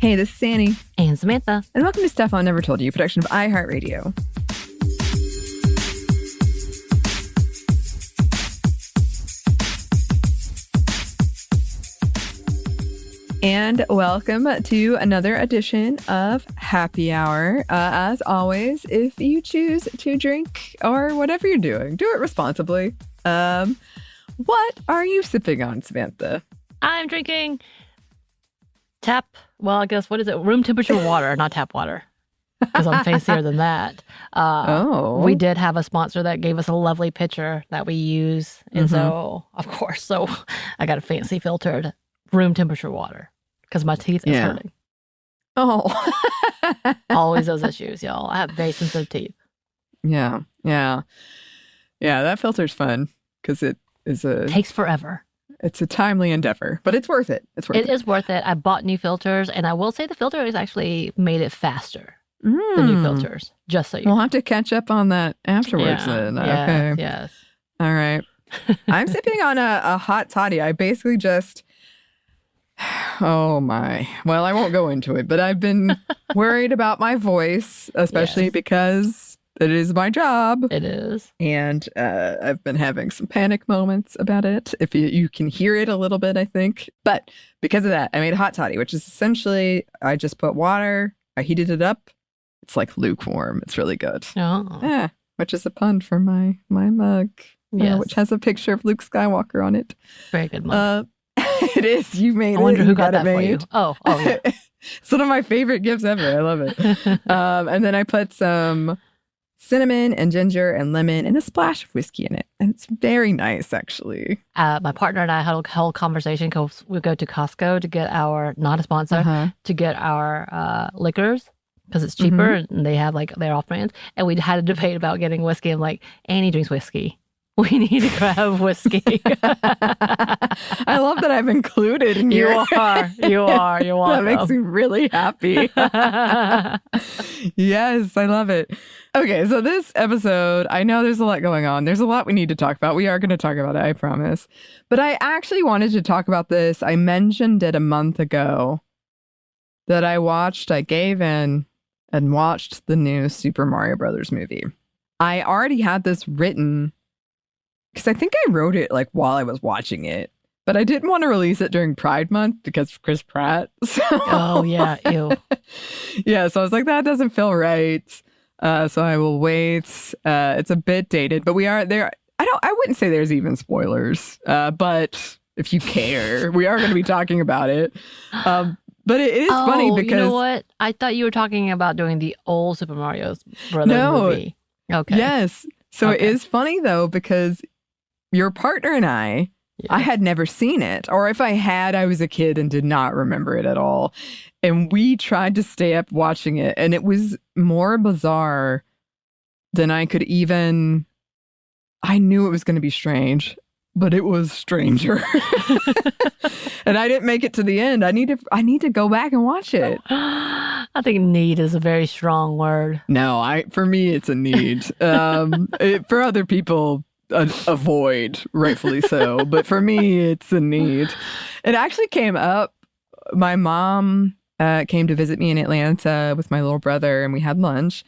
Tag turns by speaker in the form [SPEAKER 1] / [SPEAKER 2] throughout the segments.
[SPEAKER 1] Hey, this is Anney.
[SPEAKER 2] And Samantha.
[SPEAKER 1] And welcome to Stuff I Never Told You, a production of iHeartRadio. And welcome to another edition of Happy Hour. As always, if you choose to drink or whatever you're doing, do it responsibly. What are you sipping on, Samantha?
[SPEAKER 2] I'm drinking room temperature water, not tap water, because I'm fancier than that. We did have a sponsor that gave us a lovely pitcher that we use. And so I got a fancy filtered room temperature water because my teeth is hurting.
[SPEAKER 1] Oh.
[SPEAKER 2] Always those issues, y'all. I have very sensitive teeth.
[SPEAKER 1] Yeah, that filter's fun because it
[SPEAKER 2] takes forever.
[SPEAKER 1] It's a timely endeavor, but it's worth it.
[SPEAKER 2] It is worth it. I bought new filters, and I will say the filter has actually made it faster. The new filters, just so you know.
[SPEAKER 1] We'll have to catch up on that afterwards then. Okay.
[SPEAKER 2] Yes.
[SPEAKER 1] All right. I'm sipping on a hot toddy. I basically just... Oh, my. Well, I won't go into it, but I've been worried about my voice, especially because... it is my job.
[SPEAKER 2] It is.
[SPEAKER 1] And I've been having some panic moments about it. If you can hear it a little bit, I think. But because of that, I made a hot toddy, which is essentially, I just put water, I heated it up. It's like lukewarm. It's really good.
[SPEAKER 2] Oh.
[SPEAKER 1] Yeah, which is a pun for my mug, which has a picture of Luke Skywalker on it.
[SPEAKER 2] Very good mug.
[SPEAKER 1] It is. You made it.
[SPEAKER 2] I wonder who got that
[SPEAKER 1] made.
[SPEAKER 2] for you. Oh, yeah.
[SPEAKER 1] It's one of my favorite gifts ever. I love it. And then I put some cinnamon and ginger and lemon and a splash of whiskey in it. And it's very nice, actually.
[SPEAKER 2] My partner and I had a whole conversation because we go to Costco to get our, not a sponsor, to get our liquors because it's cheaper and they have they're off brands. And we had a debate about getting whiskey. I'm like, Annie drinks whiskey. We need to grab whiskey.
[SPEAKER 1] I love that I'm included in
[SPEAKER 2] You are. You're welcome.
[SPEAKER 1] That makes me really happy. Yes, I love it. Okay, so this episode, I know there's a lot going on. There's a lot we need to talk about. We are going to talk about it, I promise. But I actually wanted to talk about this. I mentioned it a month ago that I gave in and watched the new Super Mario Brothers movie. I already had this written because I think I wrote it while I was watching it, but I didn't want to release it during Pride Month because of Chris Pratt. So,
[SPEAKER 2] oh, yeah. Ew.
[SPEAKER 1] Yeah, so I was like, that doesn't feel right. So I will wait. It's a bit dated, but we are there. I wouldn't say there's even spoilers, but if you care, we are going to be talking about it. But it is funny because...
[SPEAKER 2] you know what? I thought you were talking about doing the old Super Mario Brothers movie. Okay.
[SPEAKER 1] Yes. So It is funny, though, because your partner and I had never seen it. Or if I had, I was a kid and did not remember it at all. And we tried to stay up watching it. And it was more bizarre than I could even... I knew it was going to be strange, but it was stranger. And I didn't make it to the end. I need to go back and watch it.
[SPEAKER 2] I think need is a very strong word.
[SPEAKER 1] No, for me, it's a need. For other people... avoid, rightfully so. But for me, it's a need. It actually came up. My mom came to visit me in Atlanta with my little brother, and we had lunch.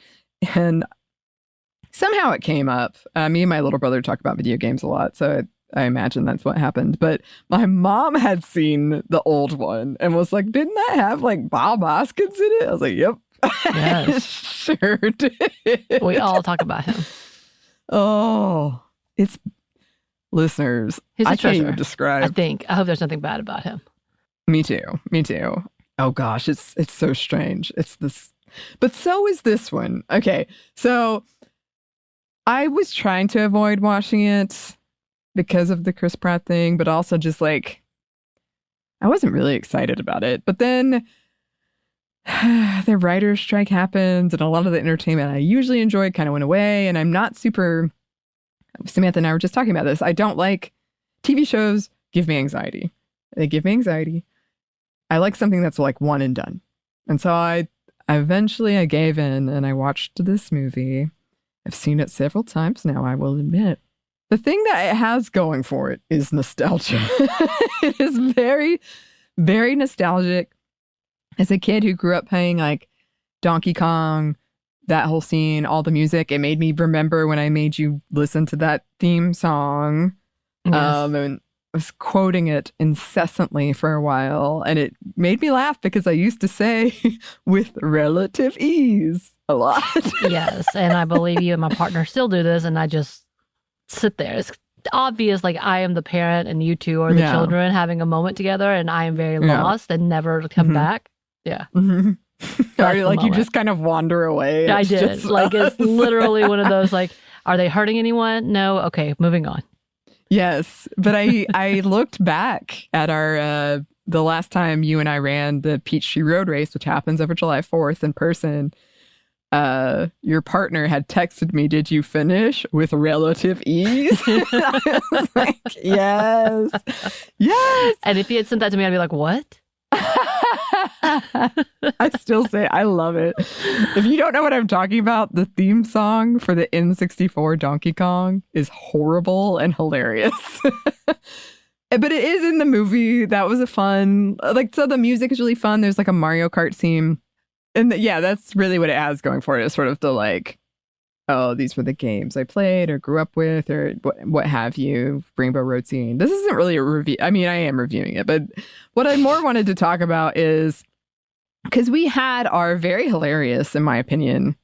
[SPEAKER 1] And somehow it came up. Me and my little brother talk about video games a lot, so I imagine that's what happened. But my mom had seen the old one and was like, didn't that have Bob Hoskins in it? I was like, yep.
[SPEAKER 2] Yes.
[SPEAKER 1] Sure did.
[SPEAKER 2] We all talk about him.
[SPEAKER 1] Oh. It's listeners. I can't even describe.
[SPEAKER 2] I hope there's nothing bad about him.
[SPEAKER 1] Me too. Oh gosh, it's so strange. It's this, but so is this one. Okay, so I was trying to avoid watching it because of the Chris Pratt thing, but also just I wasn't really excited about it. But then the writer's strike happens, and a lot of the entertainment I usually enjoy kind of went away, and I'm not super. Samantha and I were just talking about this. I don't like TV shows. Give me anxiety. They give me anxiety. I like something that's one and done. And so I eventually gave in and I watched this movie. I've seen it several times now, I will admit. The thing that it has going for it is nostalgia. It is very, very nostalgic. as a kid who grew up playing like Donkey Kong, that whole scene, all the music, it made me remember when I made you listen to that theme song.
[SPEAKER 2] Yes.
[SPEAKER 1] And I was quoting it incessantly for a while, and it made me laugh because I used to say with relative ease a lot.
[SPEAKER 2] Yes, and I believe you and my partner still do this, and I just sit there. It's obvious, like I am the parent and you two are the children having a moment together, and I am very lost and never come back. Yeah.
[SPEAKER 1] Or like you just kind of wander away.
[SPEAKER 2] I did. Like it's literally one of those like, are they hurting anyone? No. Okay, moving on.
[SPEAKER 1] Yes, but I looked back at our the last time you and I ran the Peachtree Road Race, which happens over July 4th in person. Your partner had texted me, "Did you finish with relative ease?" I was like, yes.
[SPEAKER 2] And if he had sent that to me, I'd be like, what?
[SPEAKER 1] I still say I love it. If you don't know what I'm talking about, the theme song for the N64 Donkey Kong is horrible and hilarious. But it is in the movie. That was a fun, like, so the music is really fun. There's like a Mario Kart theme. And that's really what it has going for it, is sort of the like, oh, these were the games I played or grew up with or what have you, Rainbow Road scene. This isn't really a review. I mean, I am reviewing it, but what I more wanted to talk about is, because we had our very hilarious, in my opinion,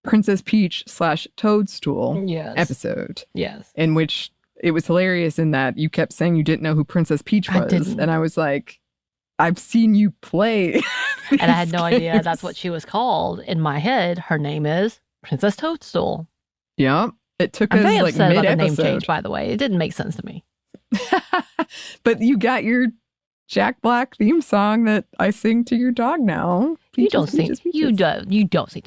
[SPEAKER 1] Princess Peach / Toadstool episode.
[SPEAKER 2] Yes.
[SPEAKER 1] In which it was hilarious in that you kept saying you didn't know who Princess Peach was. And I was like, I've seen you play.
[SPEAKER 2] And I had no idea that's what she was called. In my head, her name is Princess Toadstool.
[SPEAKER 1] Yeah. It took
[SPEAKER 2] us
[SPEAKER 1] like
[SPEAKER 2] upset
[SPEAKER 1] mid-episode.
[SPEAKER 2] About the name change, by the way. It didn't make sense to me.
[SPEAKER 1] But you got your Jack Black theme song that I sing to your dog now.
[SPEAKER 2] You don't sing to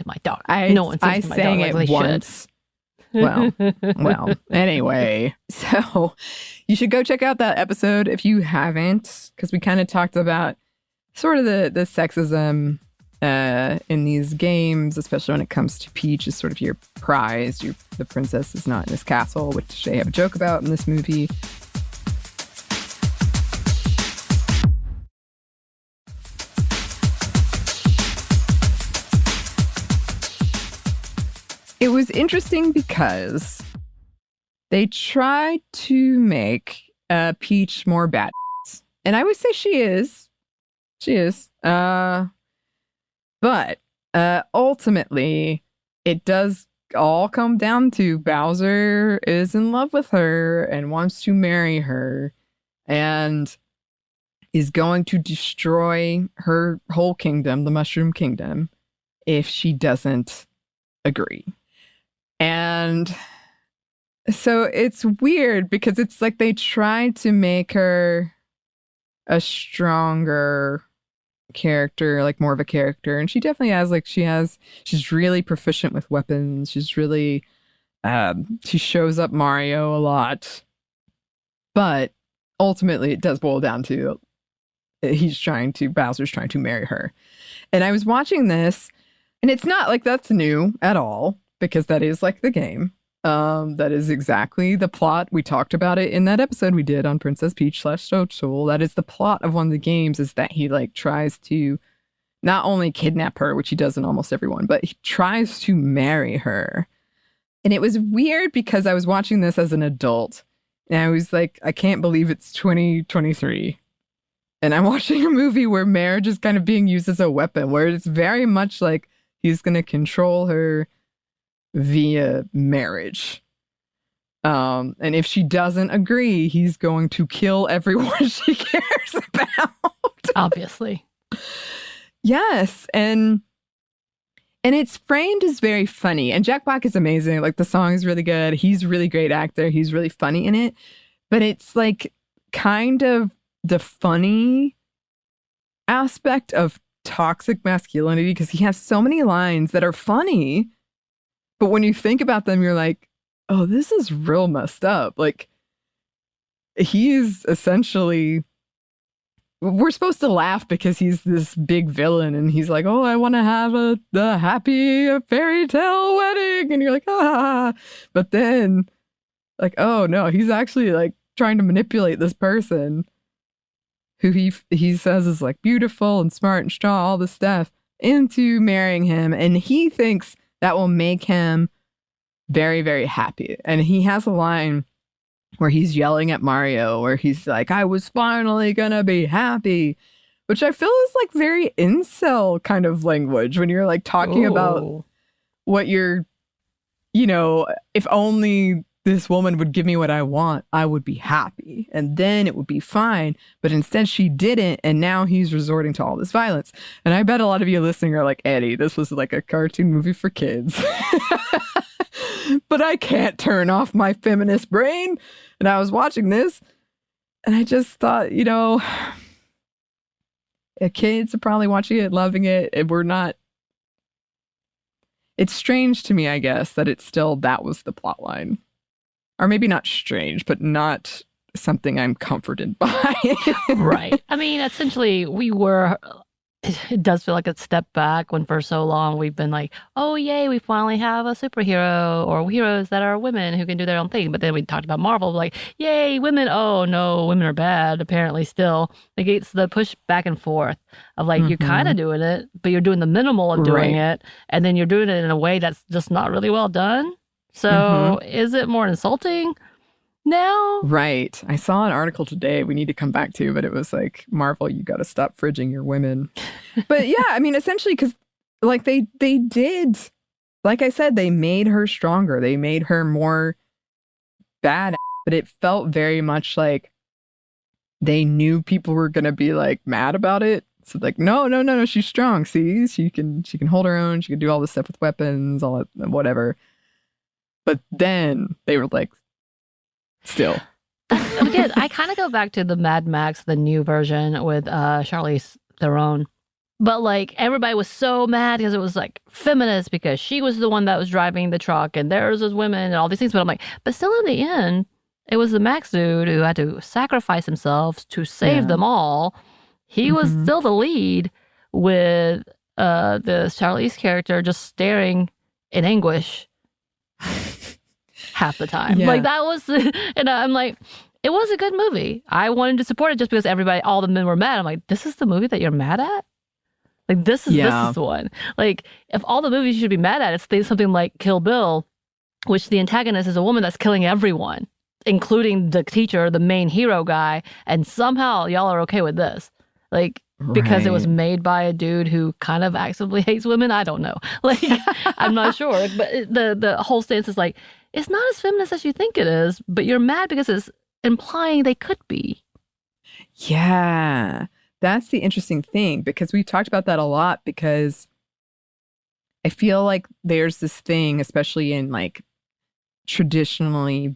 [SPEAKER 2] my dog. No one sings to my dog. I sang it once.
[SPEAKER 1] Well, anyway. So you should go check out that episode if you haven't, because we kind of talked about sort of the sexism in these games, especially when it comes to Peach, is sort of your prize. The princess is not in this castle, which they have a joke about in this movie. It was interesting because they tried to make Peach more bad. And I would say she is. She is. But ultimately, it does all come down to Bowser is in love with her and wants to marry her and is going to destroy her whole kingdom, the Mushroom Kingdom, if she doesn't agree. And so it's weird because it's like they tried to make her a stronger character, like more of a character. And she definitely has, she's really proficient with weapons. She's really, she shows up Mario a lot. But ultimately it does boil down to Bowser's trying to marry her. And I was watching this, and it's not like that's new at all, because that is like the game. That is exactly the plot. We talked about it in that episode we did on Princess Peach / Toadstool. That is the plot of one of the games, is that he like tries to not only kidnap her, which he does in almost every one, but he tries to marry her. And it was weird because I was watching this as an adult and I was like, I can't believe it's 2023. And I'm watching a movie where marriage is kind of being used as a weapon, where it's very much like he's going to control her via marriage. And if she doesn't agree, he's going to kill everyone she cares about.
[SPEAKER 2] Obviously.
[SPEAKER 1] Yes. And it's framed as very funny. And Jack Black is amazing. Like, the song is really good. He's a really great actor. He's really funny in it. But it's like kind of the funny aspect of toxic masculinity, because he has so many lines that are funny. But when you think about them, you're like, oh, this is real messed up. Like, he's essentially, we're supposed to laugh because he's this big villain and he's like, oh, I want to have a happy fairy tale wedding. And you're like, ah. But then, like, oh no, he's actually like trying to manipulate this person. who he says is like beautiful and smart and strong, all this stuff, into marrying him. And he thinks that will make him very, very happy. And he has a line where he's yelling at Mario, where he's like, I was finally gonna be happy, which I feel is like very incel kind of language when you're like talking about what you're, if only this woman would give me what I want, I would be happy and then it would be fine. But instead she didn't. And now he's resorting to all this violence. And I bet a lot of you listening are like, Anney, this was like a cartoon movie for kids. But I can't turn off my feminist brain. And I was watching this and I just thought, kids are probably watching it, loving it. And we're not. It's strange to me, I guess, that that was the plot line. Or maybe not strange, but not something I'm comforted by.
[SPEAKER 2] Right. I mean, essentially, it does feel like a step back when for so long we've been like, oh, yay, we finally have a superhero or heroes that are women who can do their own thing. But then we talked about Marvel, like, yay, women. Oh, no, women are bad, apparently still. Like, it's the push back and forth of like, you're kind of doing it, but you're doing the minimal of doing it. And then you're doing it in a way that's just not really well done. So is it more insulting now? Right.
[SPEAKER 1] I saw an article today we need to come back to, but it was like, Marvel, you got to stop fridging your women. But yeah, I mean, essentially, because like they did, like I said, they made her stronger. They made her more bad, but it felt very much like they knew people were going to be like mad about it. So like, no, she's strong. See, she can hold her own. She can do all this stuff with weapons, all that, whatever. But then they were like, still.
[SPEAKER 2] Again, I kind of go back to the Mad Max, the new version with Charlize Theron. But like everybody was so mad because it was like feminist because she was the one that was driving the truck and there's those women and all these things. But I'm like, but still in the end, it was the Max dude who had to sacrifice himself to save them all. He was still the lead with the Charlize character just staring in anguish half the time. Like that was, and I'm like, it was a good movie. I wanted to support it just because all the men were mad. I'm like, this is the movie that you're mad at? Like this is the one. Like if all the movies you should be mad at, it's something like Kill Bill, which the antagonist is a woman that's killing everyone, including the teacher, the main hero guy, and somehow y'all are okay with this. Like, because it was made by a dude who kind of actively hates women. I don't know. Like, I'm not sure. But the whole stance is like, it's not as feminist as you think it is, but you're mad because it's implying they could be.
[SPEAKER 1] Yeah. That's the interesting thing, because we've talked about that a lot, because I feel like there's this thing, especially in like traditionally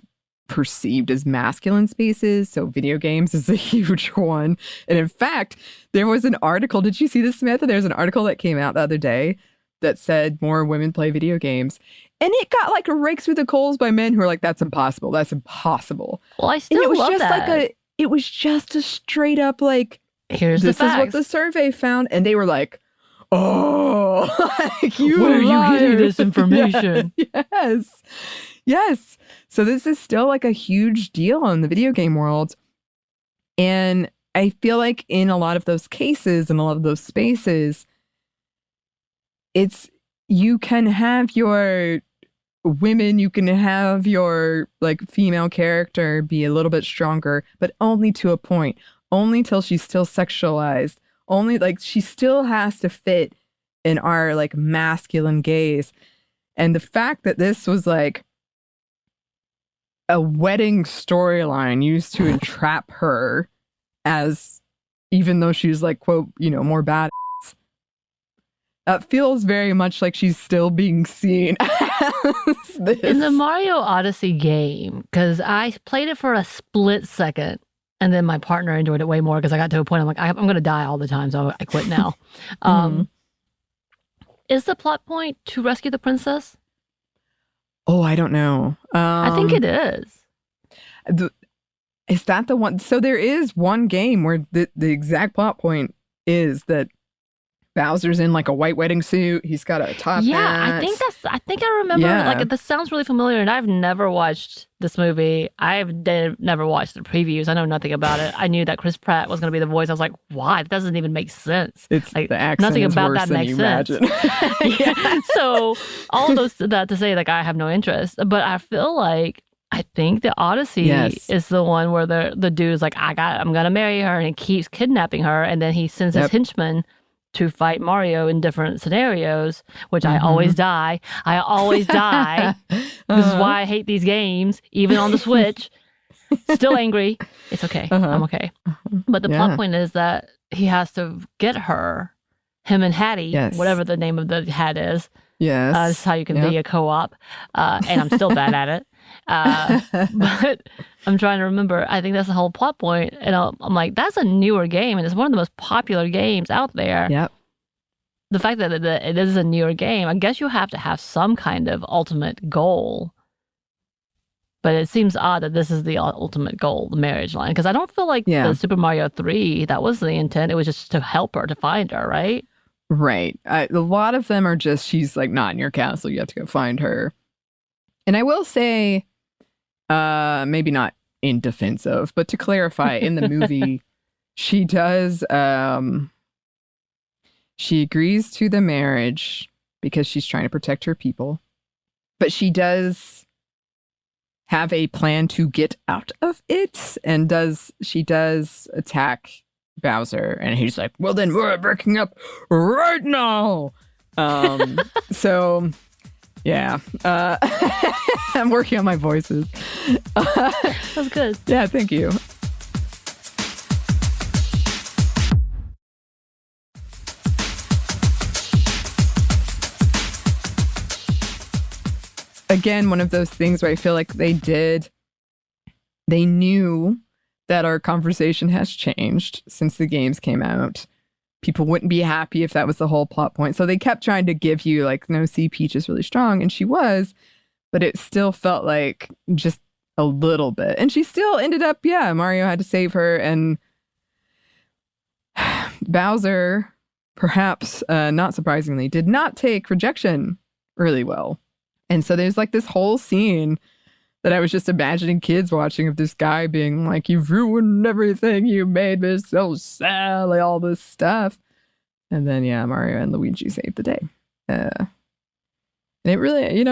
[SPEAKER 1] perceived as masculine spaces. So video games is a huge one. And in fact, there was an article. Did you see this, Samantha? There's an article that came out the other day that said more women play video games. And it got like raked through the coals by men who are like, that's impossible. That's impossible.
[SPEAKER 2] Well, I still love that.
[SPEAKER 1] It was just a straight up like,
[SPEAKER 2] here's
[SPEAKER 1] this
[SPEAKER 2] the facts.
[SPEAKER 1] Is what the survey found. And they were like, oh, like, where
[SPEAKER 2] are you getting this information?
[SPEAKER 1] Yes. So this is still like a huge deal in the video game world. And I feel like in a lot of those cases, in a lot of those spaces, you can have your women, you can have your like female character be a little bit stronger, but only to a point, only till she's still sexualized, only like she still has to fit in our like masculine gaze. And the fact that this was like a wedding storyline used to entrap her, as even though she's like, quote, more badass, that feels very much like she's still being seen as this.
[SPEAKER 2] In the Mario Odyssey game, because I played it for a split second, and then my partner enjoyed it way more because I got to a point I'm like, I'm going to die all the time, so I quit now. Is the plot point to rescue the princess?
[SPEAKER 1] Oh, I don't know.
[SPEAKER 2] I think it is.
[SPEAKER 1] Is that the one? So there is one game where the exact plot point is that Bowser's in like a white wedding suit. He's got a top hat.
[SPEAKER 2] I think that's I think I remember, like, this sounds really familiar, and I've never watched this movie. Never watched the previews. I know nothing about it. I knew that Chris Pratt was going to be the voice. I was like, why? That doesn't even make sense.
[SPEAKER 1] It's
[SPEAKER 2] like,
[SPEAKER 1] the accent
[SPEAKER 2] nothing
[SPEAKER 1] is
[SPEAKER 2] about
[SPEAKER 1] worse
[SPEAKER 2] that
[SPEAKER 1] than
[SPEAKER 2] makes
[SPEAKER 1] you
[SPEAKER 2] sense.
[SPEAKER 1] imagine.
[SPEAKER 2] Yeah. So all those that to say, like, I have no interest, but I feel like I think the Odyssey is the one where the dude's like, I'm gonna marry her, and he keeps kidnapping her, and then he sends his henchmen to fight Mario in different scenarios, which I always die. I always die. This is why I hate these games, even on the Switch. Still angry. It's okay. I'm okay. But the plot point is that he has to get her, him and Hattie, whatever the name of the hat is.
[SPEAKER 1] Yes.
[SPEAKER 2] This is how you can be a co-op. And I'm still bad at it. But I'm trying to remember. I think that's the whole plot point. And I'm like, that's a newer game, and it's one of the most popular games out there.
[SPEAKER 1] Yep.
[SPEAKER 2] The fact that it is a newer game, I guess you have to have some kind of ultimate goal. But it seems odd that this is the ultimate goal, the marriage line. Because I don't feel like the Super Mario 3, that was the intent. It was just to help her, to find her, right?
[SPEAKER 1] Right. A lot of them are just, she's like not in your castle. You have to go find her. And I will say, maybe not in defense of, but to clarify, in the movie, she does, she agrees to the marriage because she's trying to protect her people. But she does have a plan to get out of it, and she does attack Bowser, and he's like, well, then we're breaking up right now. So yeah, I'm working on my voices.
[SPEAKER 2] That's good.
[SPEAKER 1] Yeah, thank you. Again, one of those things where I feel like they knew that our conversation has changed since the games came out. People wouldn't be happy if that was the whole plot point. So they kept trying to give you like, no, see, Peach is really strong. And she was, but it still felt like just a little bit. And she still ended up, Mario had to save her. And Bowser, perhaps not surprisingly, did not take rejection really well. And so there's like this whole scene that I was just imagining kids watching of this guy being like, you've ruined everything, you made me so sad, like all this stuff. And then, Mario and Luigi saved the day. And it really,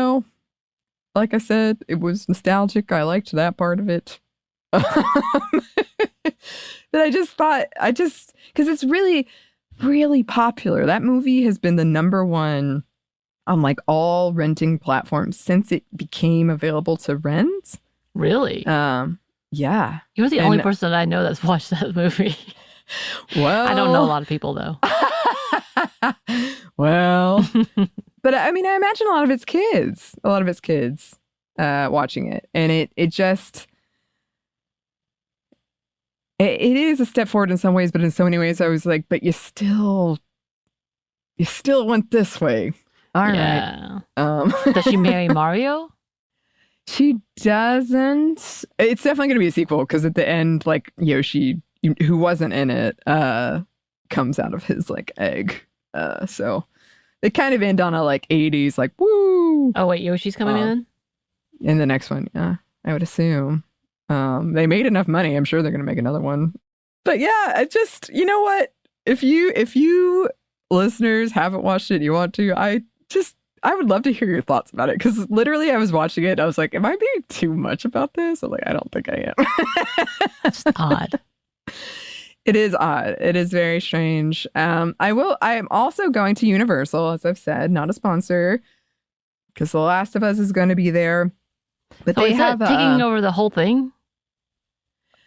[SPEAKER 1] like I said, it was nostalgic. I liked that part of it. But I just thought, because it's really, really popular. That movie has been the number one on like all renting platforms since it became available to rent.
[SPEAKER 2] Really?
[SPEAKER 1] Yeah.
[SPEAKER 2] You're the only person that I know that's watched that movie.
[SPEAKER 1] Well,
[SPEAKER 2] I don't know a lot of people though.
[SPEAKER 1] Well, but I mean, I imagine a lot of its kids watching it, and it is a step forward in some ways, but in so many ways I was like, but you still went this way. All right.
[SPEAKER 2] Does she marry Mario?
[SPEAKER 1] She doesn't. It's definitely going to be a sequel because at the end, like Yoshi, who wasn't in it, comes out of his like egg. So they kind of end on a like 80s like woo.
[SPEAKER 2] Oh wait, Yoshi's coming
[SPEAKER 1] in the next one. Yeah, I would assume. They made enough money. I'm sure they're going to make another one. But yeah, I just, you know what? If you listeners haven't watched it, and you want to, I would love to hear your thoughts about it, because literally I was watching it and I was like, am I being too much about this? I'm like, I don't think I am.
[SPEAKER 2] It's odd.
[SPEAKER 1] It is odd. It is very strange. I am also going to Universal, as I've said, not a sponsor, because The Last of Us is going to be there. But they have
[SPEAKER 2] taking over the whole thing?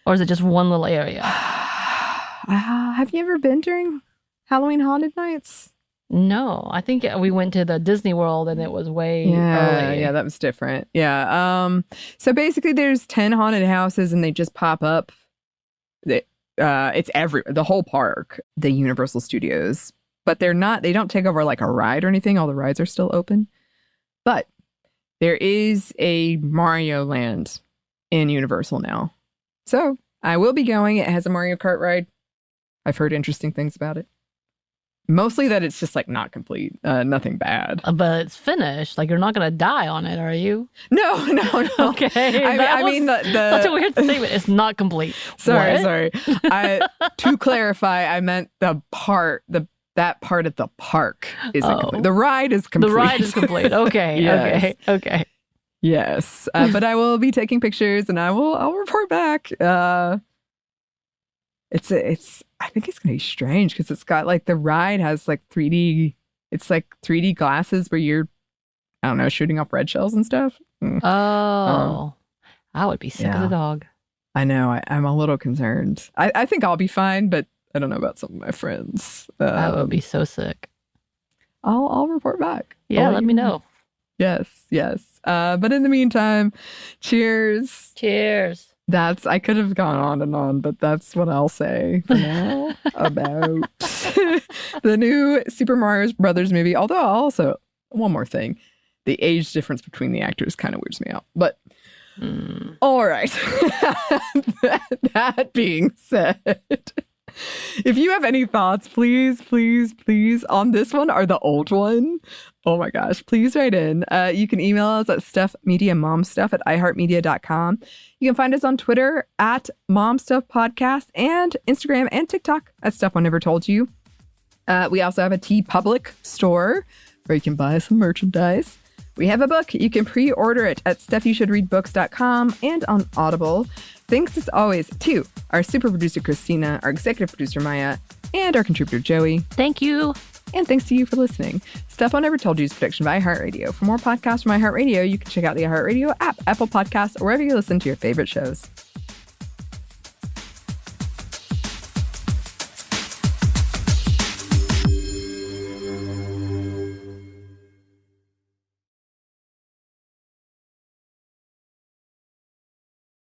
[SPEAKER 2] Or is it just one little area?
[SPEAKER 1] Have you ever been during Halloween Haunted Nights?
[SPEAKER 2] No, I think we went to the Disney World and it was way early.
[SPEAKER 1] Yeah, that was different. Yeah. So basically there's 10 haunted houses and they just pop up. It's the whole park, the Universal Studios. But they don't take over like a ride or anything. All the rides are still open. But there is a Mario Land in Universal now. So I will be going. It has a Mario Kart ride. I've heard interesting things about it. Mostly that it's just like not complete, nothing bad.
[SPEAKER 2] But it's finished. Like you're not going to die on it, are you?
[SPEAKER 1] No.
[SPEAKER 2] Okay.
[SPEAKER 1] I mean,
[SPEAKER 2] that's a weird statement. It's not complete.
[SPEAKER 1] Sorry. To clarify, I meant that part at the park isn't complete. The ride is complete.
[SPEAKER 2] The ride is complete. Okay. Yes. Okay.
[SPEAKER 1] Yes. But I will be taking pictures and I'll report back. I think it's gonna be strange because it's got like the ride has like 3D. It's like 3D glasses where you're, I don't know, shooting off red shells and stuff.
[SPEAKER 2] Oh, I would be sick as a dog.
[SPEAKER 1] I know. I'm a little concerned. I think I'll be fine, but I don't know about some of my friends.
[SPEAKER 2] I would be so sick.
[SPEAKER 1] I'll report back.
[SPEAKER 2] Yeah, let me know.
[SPEAKER 1] Yes. But in the meantime, cheers.
[SPEAKER 2] Cheers.
[SPEAKER 1] I could have gone on and on, but that's what I'll say for now about the new Super Mario Brothers movie. Although also, one more thing, the age difference between the actors kind of weirds me out. But all right. That being said, if you have any thoughts, please on this one or the old one, oh my gosh, please write in. You can email us at stuffmediamomstuff@iheartmedia.com. You can find us on Twitter at momstuffpodcast and Instagram and TikTok at Stuff One Never Told You. We also have a TeePublic store where you can buy some merchandise. We have a book. You can pre-order it at stuffyoushouldreadbooks.com and on Audible. Thanks as always to our super producer, Christina, our executive producer, Maya, and our contributor, Joey.
[SPEAKER 2] Thank you.
[SPEAKER 1] And thanks to you for listening. Stuff I Never Told You is a production by iHeartRadio. For more podcasts from iHeartRadio, you can check out the iHeartRadio app, Apple Podcasts, or wherever you listen to your favorite shows.